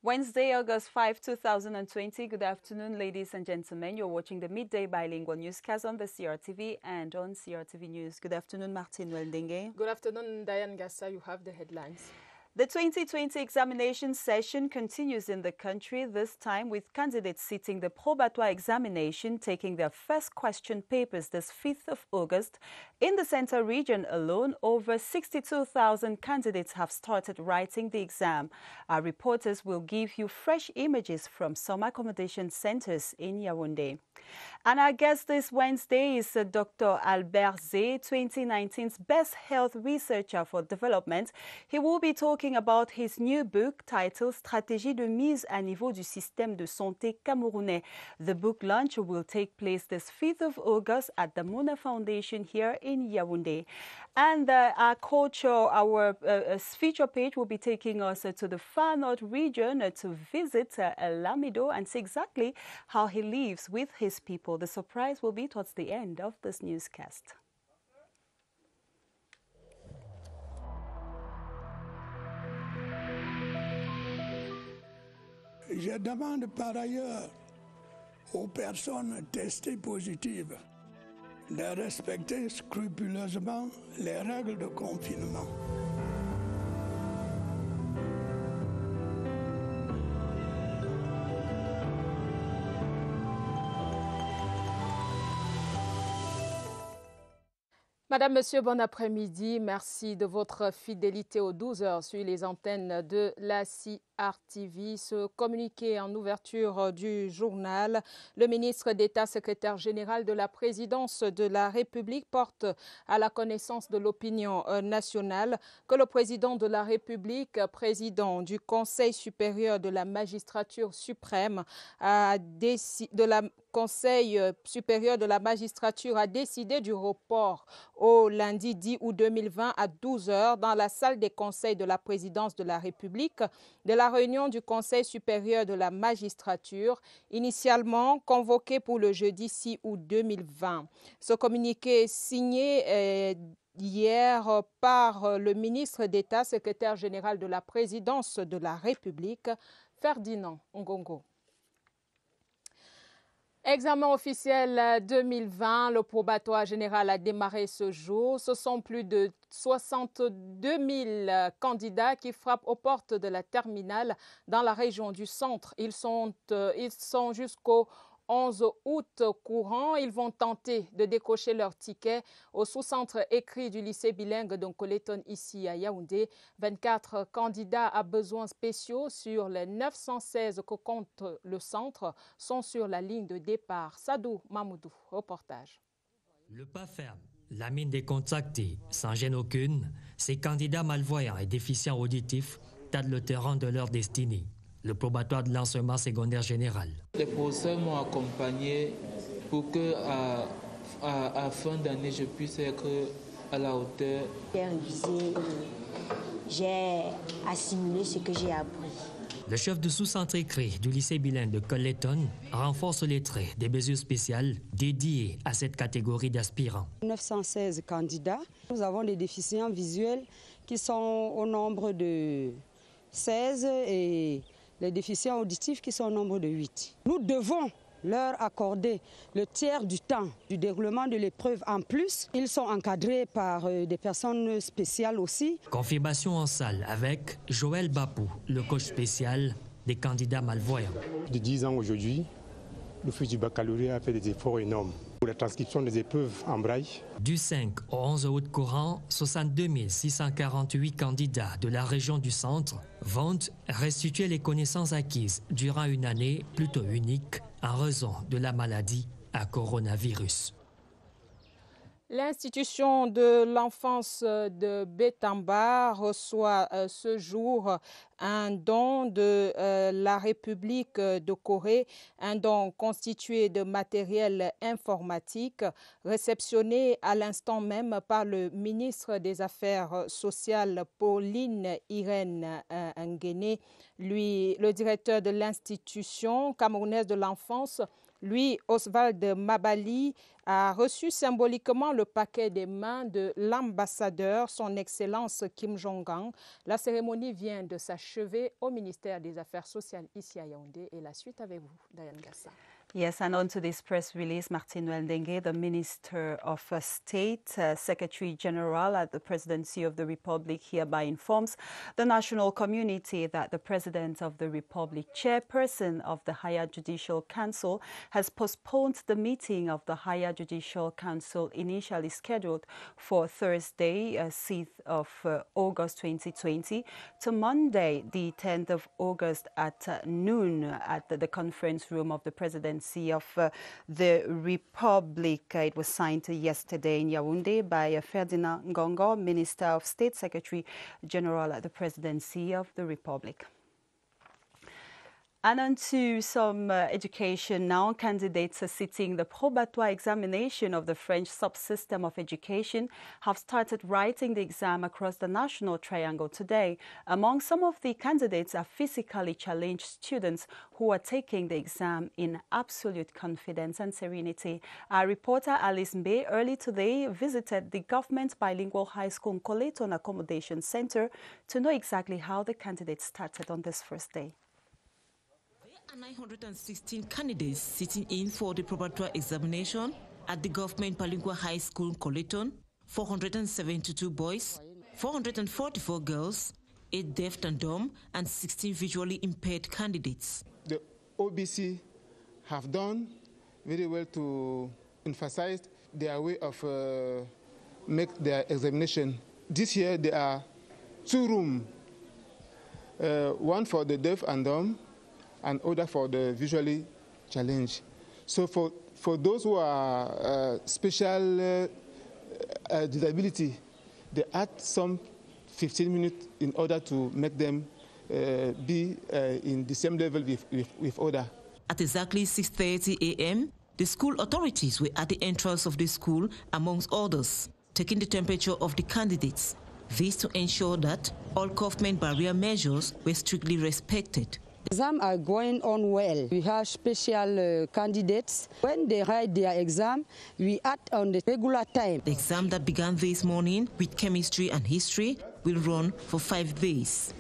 Wednesday, August 5, 2020. Good afternoon, ladies and gentlemen. You're watching the Midday Bilingual Newscast on the CRTV and on CRTV News. Good afternoon, Martin Weldenge. Good afternoon, Diane Gassa. You have the headlines. The 2020 examination session continues in the country, this time with candidates sitting the probatoire examination taking their first question papers this 5th of August. In the Central region alone, over 62,000 candidates have started writing the exam. Our reporters will give you fresh images from some accommodation centers in Yaoundé. And our guest this Wednesday is Dr. Albert Zé, 2019's Best Health Researcher for Development. He will be talking about his new book titled Stratégie de mise à niveau du système de santé camerounais. The book launch will take place this 5th of August at the Mona Foundation here in Yaoundé. And our culture, our feature page will be taking us to the far north region to visit Lamido and see exactly how he lives with his people. The surprise will be towards the end of this newscast. Je demande par ailleurs aux personnes testées positives de respecter scrupuleusement les règles de confinement. Madame, Monsieur, bon après-midi. Merci de votre fidélité aux 12 heures sur les antennes de la CRTV. Ce communiqué en ouverture du journal, le ministre d'État, secrétaire général de la présidence de la République, porte à la connaissance de l'opinion nationale que le président de la République, président du Conseil supérieur de la magistrature suprême, Conseil supérieur de la magistrature a décidé du report au lundi 10 août 2020 à 12 heures dans la salle des conseils de la présidence de la République de la réunion du Conseil supérieur de la magistrature, initialement convoquée pour le jeudi 6 août 2020. Ce communiqué est signé hier par le ministre d'État, secrétaire général de la présidence de la République, Ferdinand Ngongo. Examen officiel 2020, le probatoire général a démarré ce jour. Ce sont plus de 62 000 candidats qui frappent aux portes de la terminale dans la région du centre. Ils sont jusqu'au 11 août courant. Ils vont tenter de décocher leur ticket au sous-centre écrit du lycée bilingue d'Onkoleton ici à Yaoundé. 24 candidats à besoins spéciaux sur les 916 que compte le centre sont sur la ligne de départ. Sadou Mamoudou, reportage. Le pas ferme, la mine décontractée, sans gêne aucune, ces candidats malvoyants et déficients auditifs tâtent le terrain de leur destinée. Le probatoire de l'enseignement secondaire général. Les professeurs m'ont accompagné pour que à fin d'année, je puisse être à la hauteur. J'ai révisé, j'ai assimilé ce que j'ai appris. Le chef de sous-centre écrit du lycée bilingue de Colleton renforce les traits des mesures spéciales dédiées à cette catégorie d'aspirants. 916 candidats. Nous avons des déficients visuels qui sont au nombre de 16 et les déficients auditifs qui sont au nombre de 8. Nous devons leur accorder le tiers du temps du déroulement de l'épreuve en plus. Ils sont encadrés par des personnes spéciales aussi. Confirmation en salle avec Joël Bapou, le coach spécial des candidats malvoyants. De 10 ans aujourd'hui, le fils du baccalauréat a fait des efforts énormes pour la transcription des épreuves en braille. Du 5 au 11 août courant, 62 648 candidats de la région du centre vont restituer les connaissances acquises durant une année plutôt unique en raison de la maladie à coronavirus. L'institution de l'enfance de Bétamba reçoit ce jour un don de la République de Corée, un don constitué de matériel informatique, réceptionné à l'instant même par le ministre des Affaires sociales, Pauline Irène Nguéné. Lui, le directeur de l'institution camerounaise de l'enfance, Lui, Oswald Mabali, a reçu symboliquement le paquet des mains de l'ambassadeur, son Excellence Kim Jong-un. La cérémonie vient de s'achever au ministère des Affaires sociales ici à Yaoundé. Et la suite avec vous, Diane Gassa. Yes, and on to this press release, Martin Weldengue, the Minister of State, Secretary General at the Presidency of the Republic, hereby informs the national community that the President of the Republic, Chairperson of the Higher Judicial Council, has postponed the meeting of the Higher Judicial Council initially scheduled for Thursday, 6th of August 2020, to Monday, the 10th of August at noon at the conference room of the Presidency of the Republic. It was signed yesterday in Yaoundé by Ferdinand Ngongo, Minister of State, Secretary General at the Presidency of the Republic. And on to some education now. Candidates sitting the probatoire examination of the French subsystem of education have started writing the exam across the National Triangle today. Among some of the candidates are physically challenged students who are taking the exam in absolute confidence and serenity. Our reporter Alice Mbe early today visited the government bilingual high school Nkoleton Accommodation Center to know exactly how the candidates started on this first day. 916 candidates sitting in for the probatoire examination at the government bilingual high school Nkoleton, 472 boys, 444 girls, 8 deaf and dumb, and 16 visually impaired candidates. The OBC have done very well to emphasize their way of make their examination. This year there are 2 rooms, one for the deaf and dumb, and other for the visually challenged. So for those who are special disability, they add some 15 minutes in order to make them be in the same level with other. At exactly 6:30 a.m., the school authorities were at the entrance of the school, amongst others, taking the temperature of the candidates. This to ensure that all government barrier measures were strictly respected. Exams are going on well. We have special candidates. When they write their exam, we act on the regular time. The exam that began this morning with chemistry and history will run for 5 days.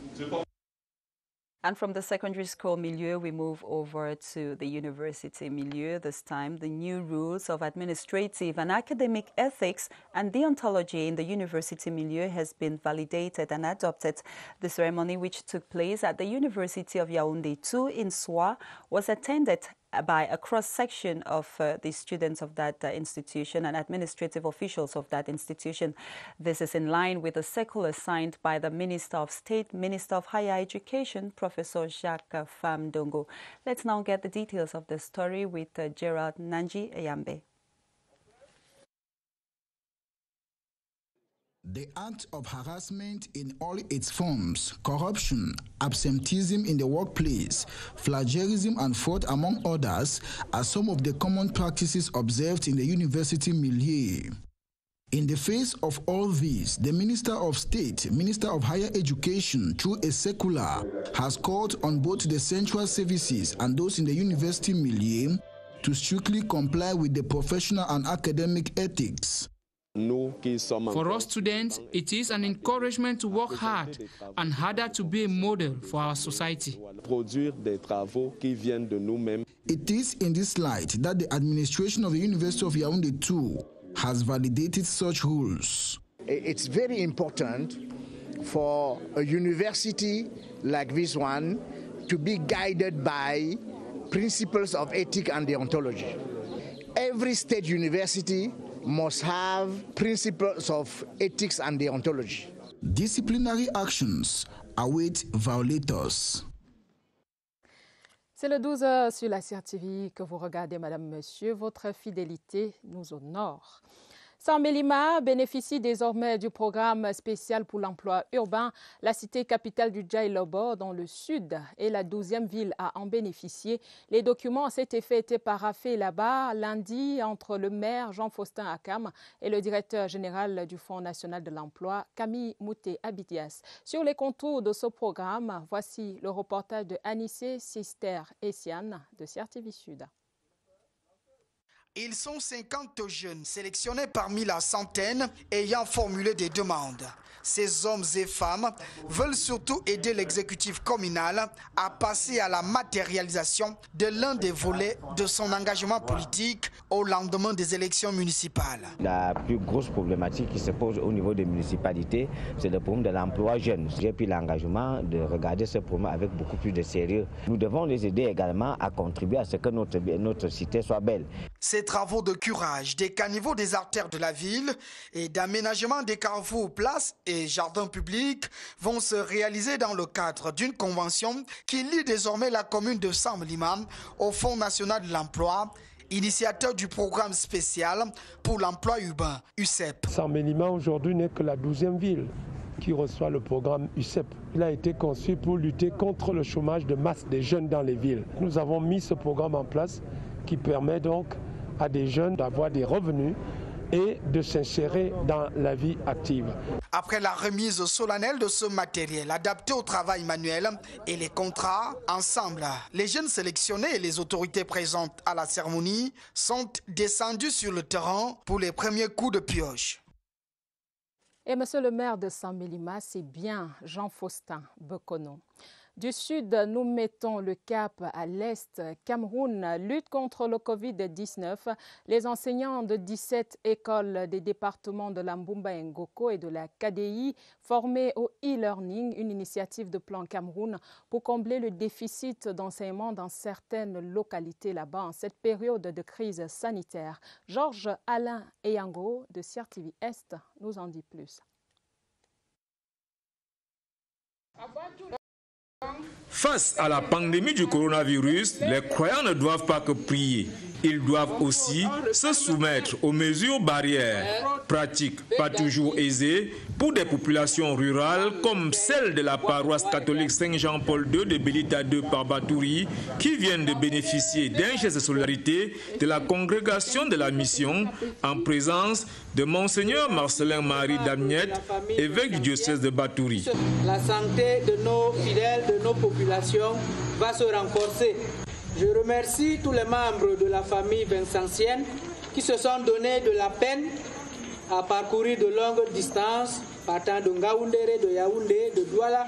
And from the secondary school milieu, we move over to the university milieu. This time, the new rules of administrative and academic ethics and deontology in the university milieu has been validated and adopted. The ceremony, which took place at the University of Yaoundé 2 in Soa, was attended by a cross-section of the students of that institution and administrative officials of that institution. This is in line with the circular signed by the Minister of State, Minister of Higher Education, Professor Jacques Famdongo. Let's now get the details of the story with Gerald Nanji Eyambe. The act of harassment in all its forms, corruption, absenteeism in the workplace, plagiarism and fraud, among others, are some of the common practices observed in the university milieu. In the face of all this, the Minister of State, Minister of Higher Education, through a circular, has called on both the central services and those in the university milieu to strictly comply with the professional and academic ethics. For us students, it is an encouragement to work hard and harder to be a model for our society. It is in this light that the administration of the University of Yaoundé 2 has validated such rules. It's very important for a university like this one to be guided by principles of ethics and deontology. Every state university must have principles of ethics and deontology. Disciplinary actions await violators. C'est le 12h sur la CRTV que vous regardez, Madame, Monsieur. Votre fidélité nous honore. Saint-Mélima bénéficie désormais du programme spécial pour l'emploi urbain. La cité capitale du Djaïlobo, dans le sud, est la 12e ville à en bénéficier. Les documents à cet effet étaient paraphés là-bas lundi entre le maire Jean-Faustin Akam et le directeur général du Fonds national de l'emploi, Camille Mouté-Abidias. Sur les contours de ce programme, voici le reportage de Anissé Sister Essiane de CRTV Sud. Ils sont 50 jeunes sélectionnés parmi la centaine ayant formulé des demandes. Ces hommes et femmes veulent surtout aider l'exécutif communal à passer à la matérialisation de l'un des volets de son engagement politique au lendemain des élections municipales. La plus grosse problématique qui se pose au niveau des municipalités, c'est le problème de l'emploi jeune. J'ai pris l'engagement de regarder ce problème avec beaucoup plus de sérieux. Nous devons les aider également à contribuer à ce que notre cité soit belle. Ces travaux de curage des caniveaux des artères de la ville et d'aménagement des carrefours, places et jardins publics vont se réaliser dans le cadre d'une convention qui lie désormais la commune de Samlima au Fonds national de l'emploi, initiateur du programme spécial pour l'emploi urbain, UCEP. Samlima aujourd'hui n'est que la 12e ville qui reçoit le programme UCEP. Il a été conçu pour lutter contre le chômage de masse des jeunes dans les villes. Nous avons mis ce programme en place qui permet donc à des jeunes d'avoir des revenus et de s'insérer dans la vie active. Après la remise solennelle de ce matériel adapté au travail manuel et les contrats, ensemble, les jeunes sélectionnés et les autorités présentes à la cérémonie sont descendus sur le terrain pour les premiers coups de pioche. Et monsieur le maire de Samlima, c'est bien Jean-Faustin Bekono. Du sud, nous mettons le cap à l'est. Cameroun lutte contre le Covid-19. Les enseignants de 17 écoles des départements de la Mbumba Ngoko et de la KDI formés au e-learning, une initiative de Plan Cameroun pour combler le déficit d'enseignement dans certaines localités là-bas en cette période de crise sanitaire. Georges Alain Eyango de CRTV Est nous en dit plus. Face à la pandémie du coronavirus, les croyants ne doivent pas que prier. Ils doivent aussi se soumettre aux mesures barrières, pratiques pas toujours aisées pour des populations rurales comme celle de la paroisse catholique Saint-Jean-Paul II de Belita II par Batouri, qui viennent de bénéficier d'un geste de solidarité de la congrégation de la mission en présence de Monseigneur Marcelin Marie Damiette, évêque du diocèse de Batouri. La santé de nos fidèles, de nos populations va se renforcer. Je remercie tous les membres de la famille vincentienne qui se sont donné de la peine à parcourir de longues distances, partant de Ngaoundéré, de Yaoundé, de Douala,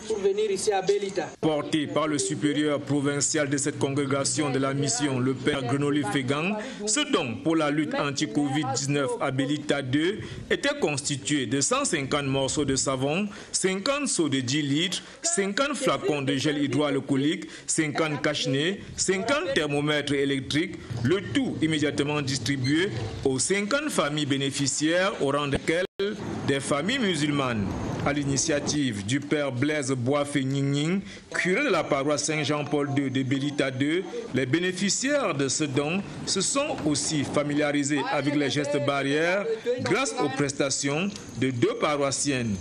pour venir ici à Belita. Porté par le supérieur provincial de cette congrégation de la mission, le père Grenoli Fégang, ce don pour la lutte anti-Covid-19 à Belita 2 était constitué de 150 morceaux de savon, 50 seaux de 10 litres, 50 flacons de gel hydroalcoolique, 50 cache-nez, 50 thermomètres électriques, le tout immédiatement distribué aux 50 familles bénéficiaires, au rang desquelles des familles musulmanes. À l'initiative du père Blaise Boafé Ningning, curé de la paroisse Saint-Jean-Paul II de Belita 2, les bénéficiaires de ce don se sont aussi familiarisés avec les gestes barrières grâce aux prestations de 2 paroissiennes.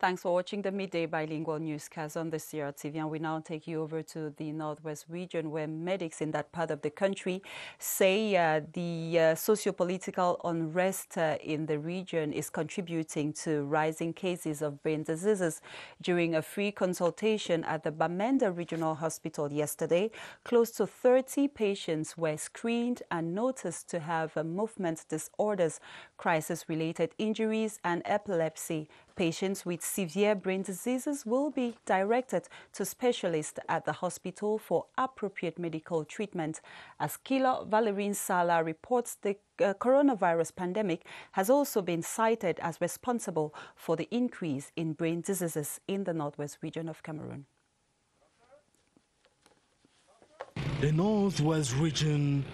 Thanks for watching the Midday Bilingual Newscast on the CRTV. And we now take you over to the Northwest region, where medics in that part of the country say the socio-political unrest in the region is contributing to rising cases of brain diseases. During a free consultation at the Bamenda Regional Hospital yesterday, close to 30 patients were screened and noticed to have movement disorders, crisis-related injuries, and epilepsy. Patients with severe brain diseases will be directed to specialists at the hospital for appropriate medical treatment. As Kilo Valerine Sala reports, the coronavirus pandemic has also been cited as responsible for the increase in brain diseases in the Northwest region of Cameroon. The Northwest region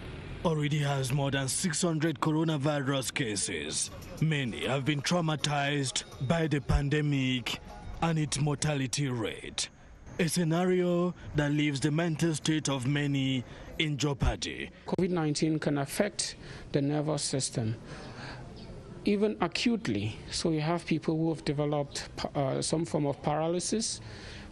already has more than 600 coronavirus cases. Many have been traumatized by the pandemic and its mortality rate, a scenario that leaves the mental state of many in jeopardy. COVID-19 can affect the nervous system, even acutely. So you have people who have developed some form of paralysis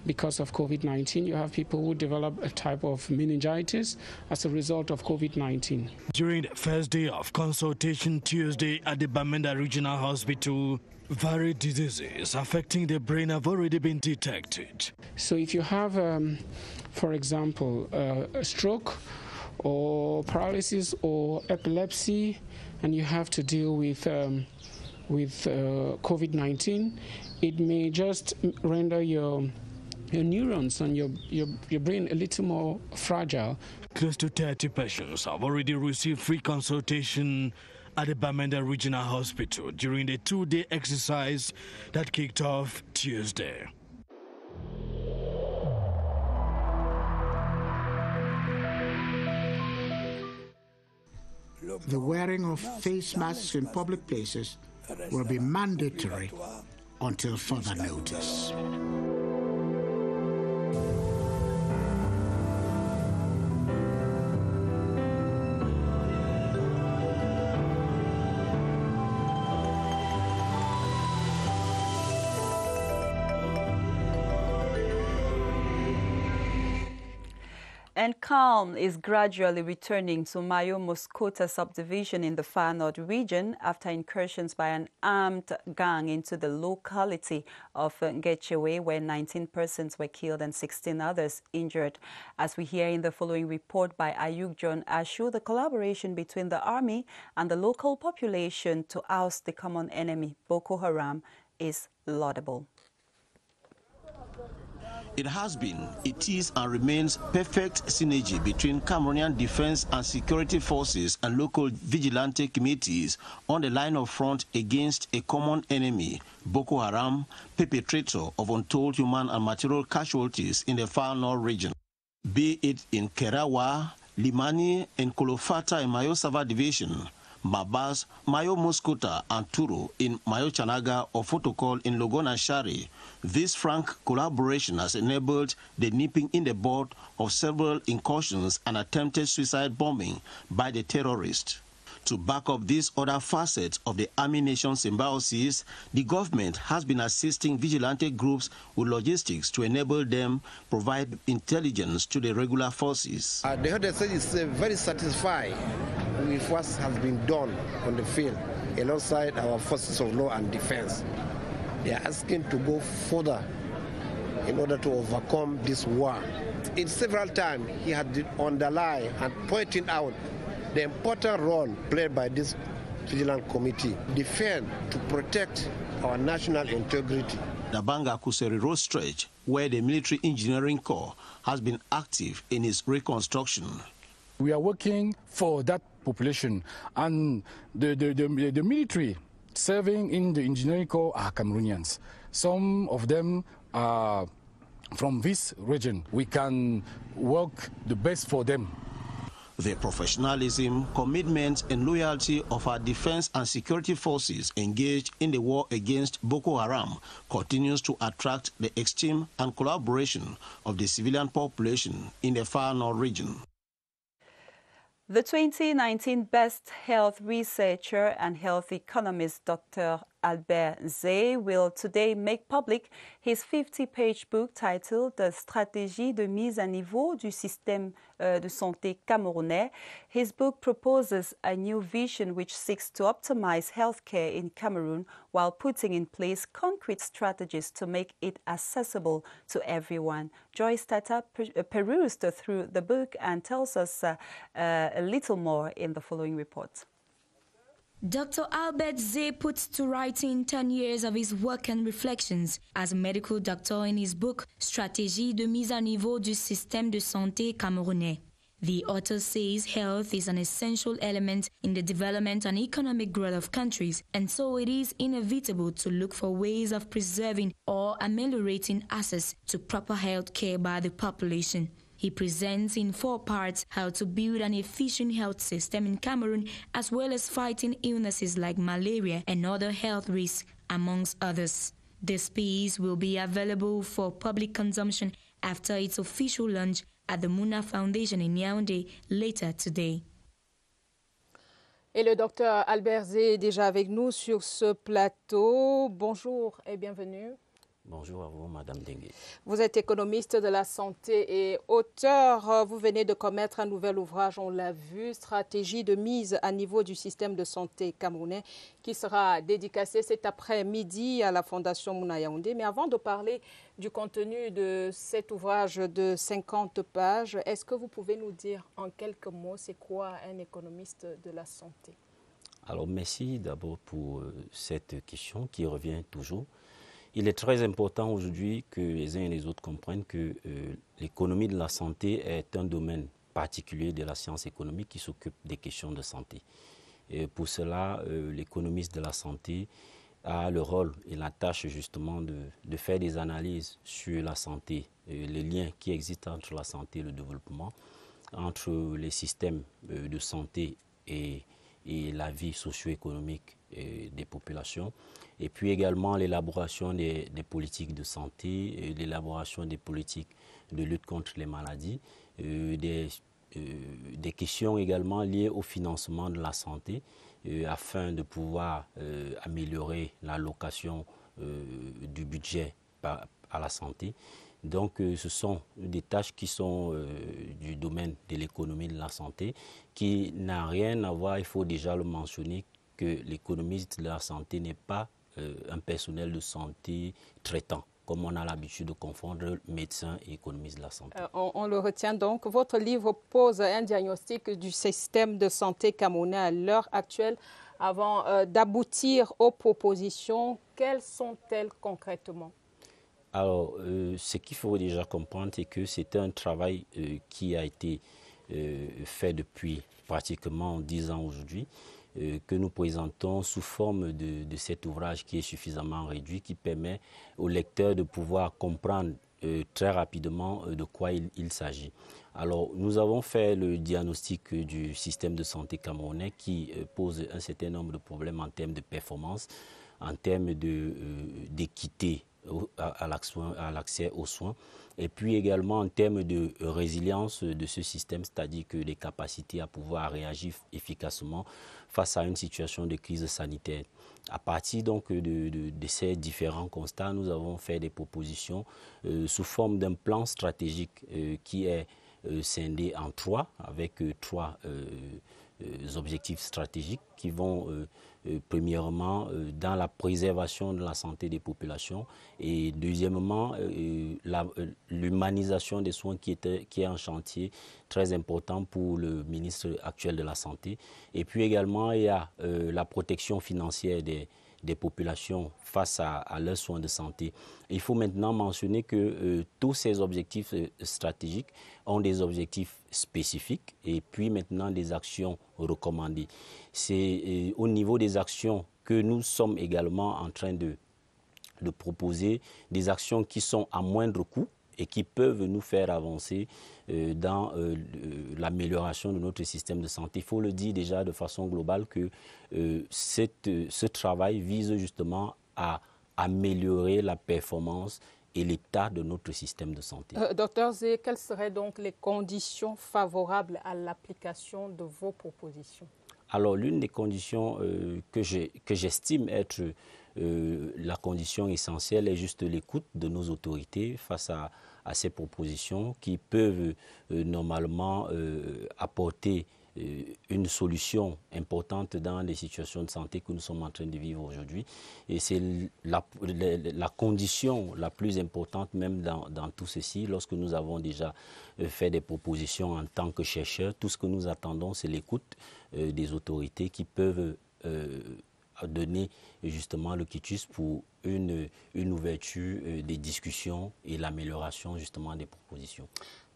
because of COVID-19. You have people who develop a type of meningitis as a result of COVID-19. During the first day of consultation Tuesday at the Bamenda Regional Hospital, varied diseases affecting the brain have already been detected. So if you have, for example, a stroke or paralysis or epilepsy, and you have to deal with COVID-19, it may just render your neurons and your brain a little more fragile. Close to 30 patients have already received free consultation at the Bamenda Regional Hospital during the two-day exercise that kicked off Tuesday. The wearing of face masks in public places will be mandatory until further notice. And calm is gradually returning to Mayo Muskota subdivision in the Far North region after incursions by an armed gang into the locality of Ngechewe, where 19 persons were killed and 16 others injured. As we hear in the following report by Ayuk John Ashu, the collaboration between the army and the local population to oust the common enemy, Boko Haram, is laudable. It has been, it is and remains perfect synergy between Cameroonian defense and security forces and local vigilante committees on the line of front against a common enemy, Boko Haram, perpetrator of untold human and material casualties in the Far North region. Be it in Kerawa, Limani, and Kolofata in Mayo Sava Division, Mabas, Mayo Muskota, and Turu in Mayo Chanaga or Fotokol in Logona Shari. This frank collaboration has enabled the nipping in the bud of several incursions and attempted suicide bombing by the terrorists. To back up this other facet of the Army-Nation symbiosis, the government has been assisting vigilante groups with logistics to enable them provide intelligence to the regular forces. The head of state is very satisfied with what has been done on the field alongside our forces of law and defense. They are asking to go further in order to overcome this war. In several times, he had underlined and pointed out the important role played by this vigilant committee, defend to protect our national integrity. The Banga Kuseri Road stretch, where the Military Engineering Corps has been active in its reconstruction. We are working for that population, and the military serving in the Engineering Corps are Cameroonians. Some of them are from this region. We can work the best for them. The professionalism, commitment, and loyalty of our defense and security forces engaged in the war against Boko Haram continues to attract the esteem and collaboration of the civilian population in the Far North region. The 2019 Best Health Researcher and Health Economist, Dr. Albert Zé, will today make public his 50-page book titled « Stratégie de mise à niveau du système de santé camerounais ». His book proposes a new vision which seeks to optimize healthcare in Cameroon while putting in place concrete strategies to make it accessible to everyone. Joyce Tata perused through the book and tells us a little more in the following report. Dr. Albert Zé puts to writing 10 years of his work and reflections as a medical doctor in his book Stratégie de mise à niveau du système de santé camerounais. The author says health is an essential element in the development and economic growth of countries, and so it is inevitable to look for ways of preserving or ameliorating access to proper health care by the population. He presents in 4 parts how to build an efficient health system in Cameroon, as well as fighting illnesses like malaria and other health risks, amongst others. This piece will be available for public consumption after its official launch at the Mouna Foundation in Yaoundé later today. Et le docteur Albert Zé est déjà avec nous sur ce plateau. Bonjour et bienvenue. Bonjour à vous, Madame Dengue. Vous êtes économiste de la santé et auteur. Vous venez de commettre un nouvel ouvrage, on l'a vu, stratégie de mise à niveau du système de santé camerounais, qui sera dédicacé cet après-midi à la Fondation Mouna Yaoundé. Mais avant de parler du contenu de cet ouvrage de 50 pages, est-ce que vous pouvez nous dire en quelques mots, c'est quoi un économiste de la santé? Alors, merci d'abord pour cette question qui revient toujours. Il est très important aujourd'hui que les uns et les autres comprennent que l'économie de la santé est un domaine particulier de la science économique qui s'occupe des questions de santé. Et pour cela, l'économiste de la santé a le rôle et la tâche justement de faire des analyses sur la santé, les liens qui existent entre la santé et le développement, entre les systèmes de santé et la vie socio-économique des populations, et puis également l'élaboration des politiques de santé, l'élaboration des politiques de lutte contre les maladies, des questions également liées au financement de la santé, afin de pouvoir améliorer l'allocation du budget à la santé. Donc ce sont des tâches qui sont du domaine de l'économie de la santé, qui n'a rien à voir, il faut déjà le mentionner, que l'économiste de la santé n'est pas un personnel de santé traitant, comme on a l'habitude de confondre médecin et économiste de la santé. On le retient donc. Votre livre pose un diagnostic du système de santé camerounais à l'heure actuelle. Avant d'aboutir aux propositions, quelles sont-elles concrètement? Alors, ce qu'il faut déjà comprendre, c'est que c'est un travail qui a été fait depuis pratiquement 10 ans aujourd'hui, que nous présentons sous forme de cet ouvrage qui est suffisamment réduit, qui permet au lecteur de pouvoir comprendre très rapidement de quoi il s'agit. Alors, nous avons fait le diagnostic du système de santé camerounais qui pose un certain nombre de problèmes en termes de performance, en termes d'équité à l'accès aux soins, et puis également en termes de résilience de ce système, c'est-à-dire que les capacités à pouvoir réagir efficacement face à une situation de crise sanitaire. À partir donc de ces différents constats, nous avons fait des propositions sous forme d'un plan stratégique qui est scindé en 3, avec 3 objectifs stratégiques qui vont premièrement dans la préservation de la santé des populations et deuxièmement l'humanisation des soins qui est un chantier très important pour le ministre actuel de la Santé. Et puis également il y a la protection financière des populations face à leurs soins de santé. Il faut maintenant mentionner que tous ces objectifs stratégiques ont des objectifs spécifiques et puis maintenant des actions recommandées. C'est au niveau des actions que nous sommes également en train de proposer des actions qui sont à moindre coût et qui peuvent nous faire avancer dans l'amélioration de notre système de santé. Il faut le dire déjà de façon globale que ce travail vise justement à améliorer la performance et l'état de notre système de santé. Docteur Zé, quelles seraient donc les conditions favorables à l'application de vos propositions? Alors, l'une des conditions que j'estime être la condition essentielle est juste l'écoute de nos autorités face à ces propositions qui peuvent normalement apporter une solution importante dans les situations de santé que nous sommes en train de vivre aujourd'hui. Et c'est la condition la plus importante même dans tout ceci. Lorsque nous avons déjà fait des propositions en tant que chercheurs, tout ce que nous attendons, c'est l'écoute des autorités qui peuvent donner justement le quitus pour une ouverture des discussions et l'amélioration justement des propositions.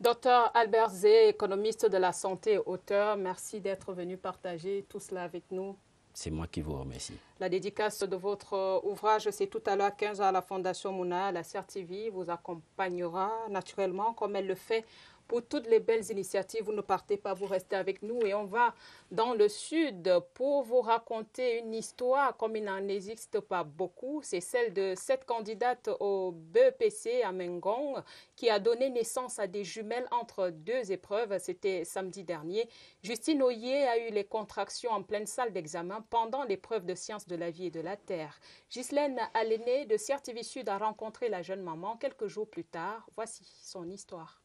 Docteur Albert Zé, économiste de la santé et auteur, merci d'être venu partager tout cela avec nous. C'est moi qui vous remercie. La dédicace de votre ouvrage, c'est tout à l'heure 15h à la Fondation Mouna. La CRTV vous accompagnera naturellement comme elle le fait pour toutes les belles initiatives. Vous ne partez pas, vous restez avec nous et on va dans le sud pour vous raconter une histoire comme il n'en existe pas beaucoup. C'est celle de cette candidate au BEPC à Mengong qui a donné naissance à des jumelles entre deux épreuves. C'était samedi dernier. Justine Oye a eu les contractions en pleine salle d'examen pendant l'épreuve de sciences de la vie et de la terre. Ghislaine Aléné de CRTV Sud a rencontré la jeune maman quelques jours plus tard. Voici son histoire.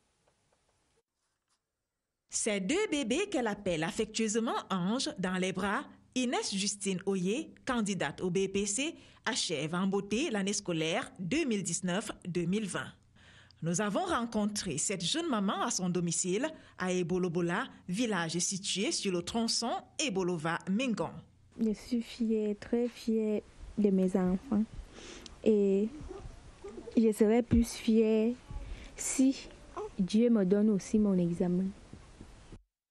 Ces deux bébés qu'elle appelle affectueusement Ange dans les bras, Inès Justine Oye, candidate au BEPC, achève en beauté l'année scolaire 2019-2020. Nous avons rencontré cette jeune maman à son domicile à Ebolobola, village situé sur le tronçon Ebolova-Mengong. Je suis fière, très fière de mes enfants et je serais plus fière si Dieu me donne aussi mon examen.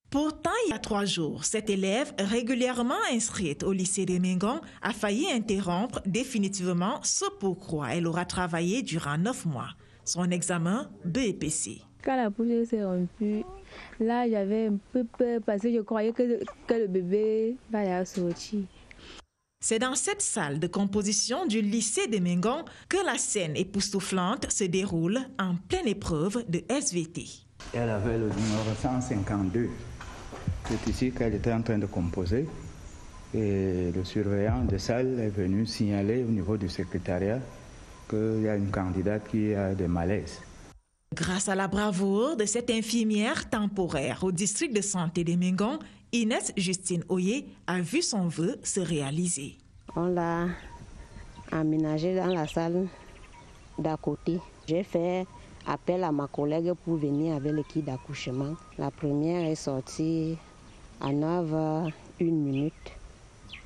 Pourtant, il y a 3 jours, cette élève régulièrement inscrite au lycée de Mengong a failli interrompre définitivement ce pourquoi elle aura travaillé durant 9 mois, son examen BEPC. Quand la pousse s'est rompue, là j'avais un peu peur parce que je croyais que le bébé va sortir. C'est dans cette salle de composition du lycée de Mengong que la scène époustouflante se déroule en pleine épreuve de SVT. Elle avait le numéro 152. C'est ici qu'elle était en train de composer et le surveillant de salle est venu signaler au niveau du secrétariat qu'il y a une candidate qui a des malaises. Grâce à la bravoure de cette infirmière temporaire au district de santé de Mengong, Inès Justine Oye a vu son vœu se réaliser. On l'a aménagé dans la salle d'à côté. J'ai fait appel à ma collègue pour venir avec le kit d'accouchement. La première est sortie à 9h01,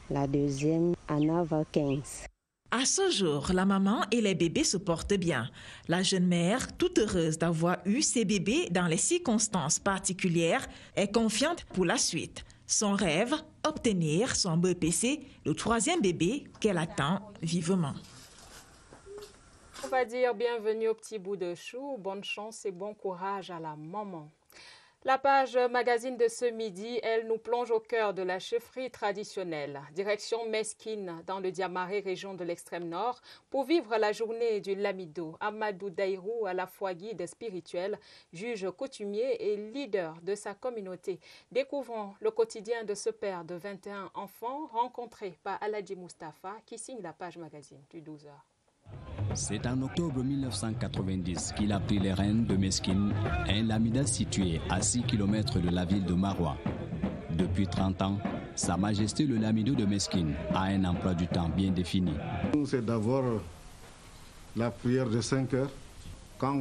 la deuxième à 9h15. À ce jour, la maman et les bébés se portent bien. La jeune mère, toute heureuse d'avoir eu ses bébés dans les circonstances particulières, est confiante pour la suite. Son rêve, obtenir son BEPC, le 3e bébé qu'elle attend vivement. On va dire bienvenue au petit bout de chou, bonne chance et bon courage à la maman. La page magazine de ce midi, elle nous plonge au cœur de la chefferie traditionnelle. Direction Meskine, dans le Diamaré, région de l'extrême nord, pour vivre la journée du Lamido. Amadou Daïrou, à la fois guide spirituel, juge coutumier et leader de sa communauté. Découvrons le quotidien de ce père de 21 enfants rencontré par Aladji Mustafa qui signe la page magazine du 12h. C'est en octobre 1990 qu'il a pris les rênes de Meskine, un lamida situé à 6 km de la ville de Maroua. Depuis 30 ans, Sa Majesté le Lamido de Meskine a un emploi du temps bien défini. C'est d'abord la prière de 5 heures. Quand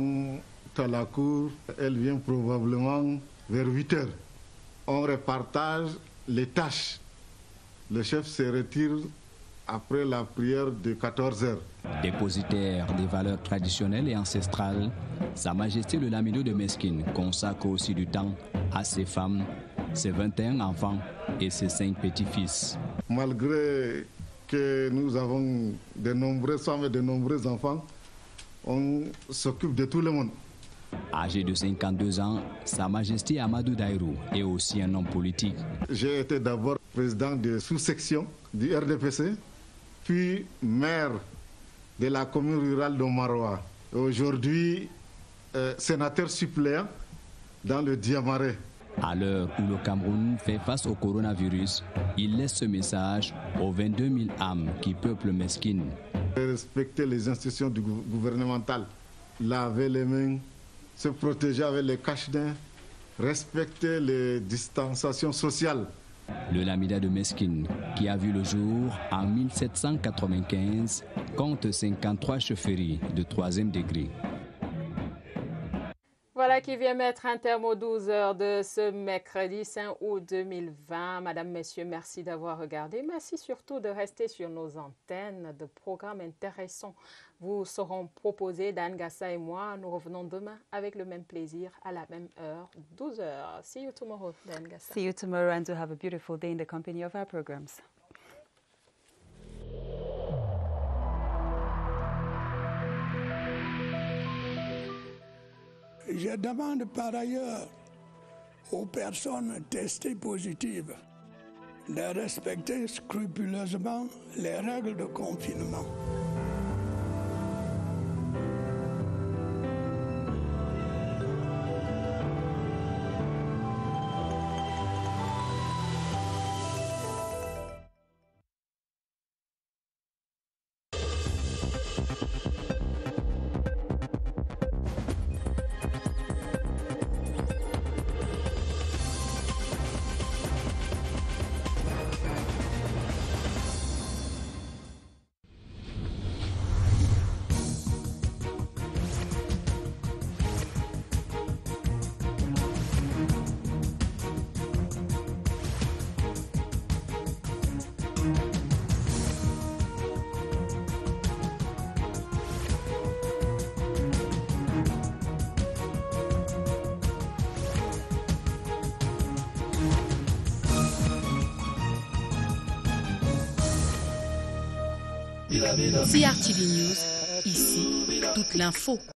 à la cour, elle vient probablement vers 8 heures. On repartage les tâches. Le chef se retire après la prière de 14 heures. Dépositaire des valeurs traditionnelles et ancestrales, Sa Majesté le Lamido de Meskine consacre aussi du temps à ses femmes, ses 21 enfants et ses 5 petits-fils. Malgré que nous avons de nombreuses femmes et de nombreux enfants, on s'occupe de tout le monde. Âgé de 52 ans, Sa Majesté Amadou Daïrou est aussi un homme politique. J'ai été d'abord président de sous-section du RDPC, puis maire de la commune rurale de Maroua. Aujourd'hui, sénateur suppléant dans le Diamaré. À l'heure où le Cameroun fait face au coronavirus, il laisse ce message aux 22 000 âmes qui peuplent Meskine. Respecter les institutions gouvernementales, laver les mains, se protéger avec les cache-nez, respecter les distanciations sociales. Le Lamida de Meskine, qui a vu le jour en 1795, compte 53 chefferies de 3e degré. Voilà qui vient mettre un terme aux 12 heures de ce mercredi 5 août 2020. Madame, messieurs, merci d'avoir regardé. Merci surtout de rester sur nos antennes. De programmes intéressants vous seront proposés. Dan Gassa et moi, nous revenons demain avec le même plaisir à la même heure, 12 heures. See you tomorrow, Dan Gassa. See you tomorrow and to have a beautiful day in the company of our programs. Je demande par ailleurs aux personnes testées positives de respecter scrupuleusement les règles de confinement. CRTV News, ici, toute l'info.